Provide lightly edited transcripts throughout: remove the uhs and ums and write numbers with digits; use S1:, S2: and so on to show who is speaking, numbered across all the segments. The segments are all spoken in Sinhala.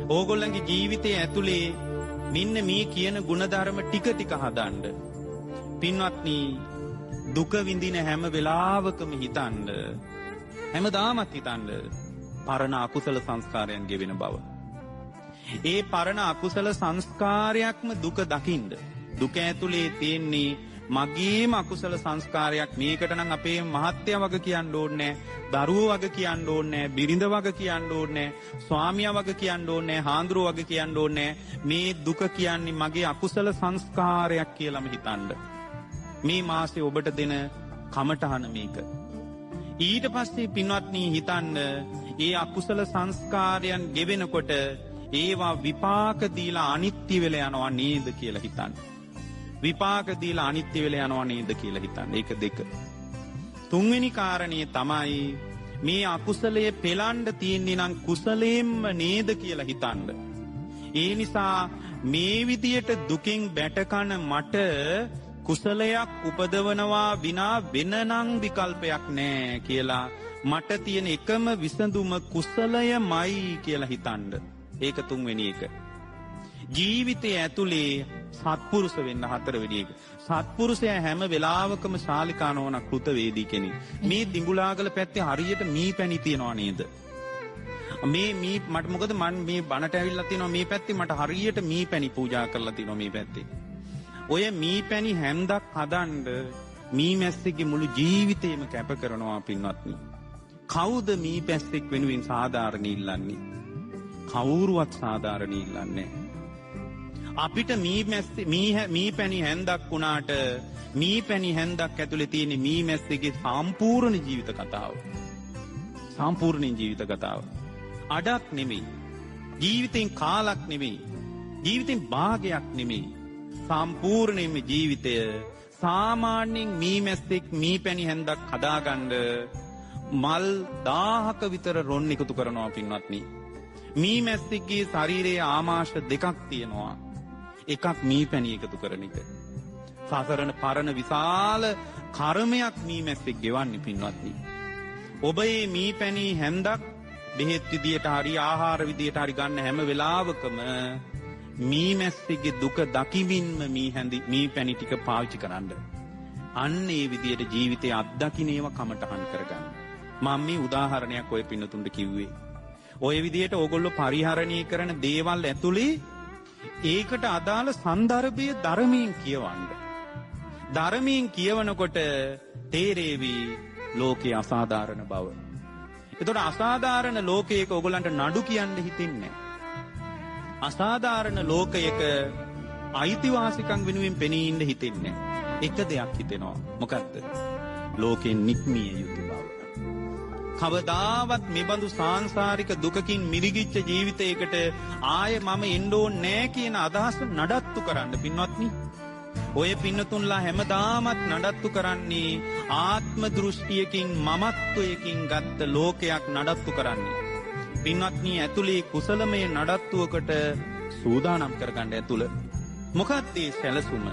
S1: ඕගොල්ලන්ගේ ජීවිතයේ ඇතුලේ මෙන්න මේ කියන ಗುಣධර්ම ටික ටික හදන්න. පින්වත්නි, දුක විඳින හැම වෙලාවකම හිතන්න, හැමදාමත් හිතන්න පරණ අකුසල සංස්කාරයන් ගෙවෙන බව. ඒ පරණ අකුසල සංස්කාරයක්ම දුක දකින්න. දුක ඇතුලේ තියෙන්නේ මගේම අකුසල සංස්කාරයක්. මේකට නම් අපේ මහත්ය වග කියන්න ඕනේ නැහැ, දරුවෝ වග කියන්න ඕනේ නැහැ, බිරිඳ වග කියන්න ඕනේ නැහැ, ස්වාමියා වග කියන්න ඕනේ නැහැ, හාන්දුරුවෝ වග කියන්න ඕනේ නැහැ. මේ දුක කියන්නේ මගේ අකුසල සංස්කාරයක් කියලාම හිතන්න. මේ මාසේ ඔබට දෙන කමටහන මේක. ඊට පස්සේ පින්වත්නි හිතන්න, ඒ අකුසල සංස්කාරයන් ගෙවෙනකොට ඒවා විපාක දීලා අනිත්‍ය වෙලා යනවා නේද කියලා හිතන්න. විපාක දීලා අනිත්‍ය වෙලා යනවා නේද කියලා හිතන්න. ඒක දෙක. තුන්වෙනි කාරණේ තමයි මේ අකුසලයේ පෙළන්න තියෙන්නේ නම් කුසලයෙන්ම නේද කියලා හිතන්න. ඒ නිසා මේ විදියට දුකින් බැටකන මට කුසලයක් උපදවනවා විනා වෙනනම් විකල්පයක් නැහැ කියලා මට තියෙන එකම විසඳුම කුසලයමයි කියලා හිතන්න. ඒක තුන්වෙනි එක. ජීවිතයේ ඇතුලේ සත්පුරුෂ වෙන්න හතරවෙනි එක. සත්පුරුෂයා හැම වෙලාවකම ශාලිකානෝන කෘතවේදී කෙනෙක්. මේ දිඹුලාගල පැත්තේ හරියට මී පැණි තියනවා නේද? මේ මට මොකද මම මේ බණට ඇවිල්ලා තිනවා මේ පැත්තේ මට හරියට මී පැණි පූජා කරලා තිනවා මේ පැත්තේ. ඔය මී පැණි හැන්දක් හදන්න මී මැස්සෙක්ගේ මුළු ජීවිතේම කැප කරනවා පින්වත්නි. කවුද මී පැස්සෙක් වෙනුවෙන් සාධාරණ ඉල්ලන්නේ? කවුරුවත් සාධාරණ ඉල්ලන්නේ නැහැ. අපිට මී පැණි හැන්දක් වුණාට මී පැණි හැන්දක් ඇතුලේ තියෙන මී මැස්සෙක්ගේ සම්පූර්ණ ජීවිත කතාව. සම්පූර්ණ ජීවිත කතාව. අඩක් නෙමෙයි. ජීවිතෙන් කාලක් නෙමෙයි. ජීවිතෙන් භාගයක් නෙමෙයි. සම්පූර්ණයෙන්ම ජීවිතය සාමාන්‍යයෙන් මී මැස්සෙක් මී පැණි හැන්දක් හදාගන්න මල් 1000ක විතර රොන් එකතු කරනවා පින්වත්නි. මී මැස්සෙක්ගේ ශරීරයේ ආමාශ දෙකක් තියෙනවා. එකක් මී පැණි එකතු කරන එක. සසරන පරණ විශාල කර්මයක් මී මැස්සෙක් ගෙවන්නේ පින්වත්නි. ඔබ මේ මී පැණි හැන්දක් බෙහෙත් විදියට හරි ආහාර විදියට හරි ගන්න හැම වෙලාවකම මී මැස්සෙක්ගේ දුක දකිමින්ම මී පැණි ටික පාවිච්චි කරන්න. අන්න ඒ විදියට ජීවිතේ අත්දකින්නේව කමටහන් කරගන්න. මම මේ උදාහරණයක් ඔය පින්නතුන්ට කිව්වේ. ඔය විදියට ඕගොල්ලෝ පරිහරණය කරන දේවල් ඇතුලේ ඒකට අදාළ සන්දර්භය ධර්මයෙන් කියවන්න. ධර්මයෙන් කියවනකොට තේරෙවි ලෝකේ අසාධාරණ බව. ඒතකොට අසාධාරණ ලෝකයක ඕගොල්ලන්ට නඩු කියන්න හිතෙන්නේ නැහැ. අසාධාරණ ලෝකයක අයිතිවාසිකම් වෙනුවෙන් පෙනී ඉන්න හිතෙන්නේ නැහැ. එක දෙයක් හිතෙනවා. මොකද්ද? ලෝකෙන් නික්මිය යුතු බව. කවදාවත් මෙබඳු සාංශාරික දුකකින් මිරිගිච්ච ජීවිතයකට ආයේ මම එන්න ඕනේ නැහැ කියන අදහස නඩත්තු කරන්න පින්වත්නි. ඔය පින්නතුන්ලා හැමදාමත් නඩත්තු කරන්නේ ආත්ම දෘෂ්ටියකින් මමත්වයකින් ගත්ත ලෝකයක් නඩත්තු කරන්නේ. පින්වත්නි ඇතුලේ කුසලමය නඩත්තුවකට සූදානම් කරගන්න ඇතුළ. මොකක්ද ඒ සැලසුම?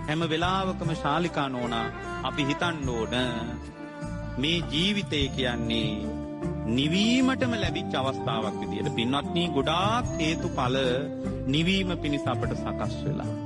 S1: හැම වෙලාවකම ශාලිකා නෝනා අපි හිතන්න ඕන මේ ජීවිතය කියන්නේ නිවීමටම ලැබිච්ච අවස්ථාවක් විදියට. පින්වත්නි ගොඩාක් හේතුඵල නිවීම පිණිස අපට සකස් වෙලා.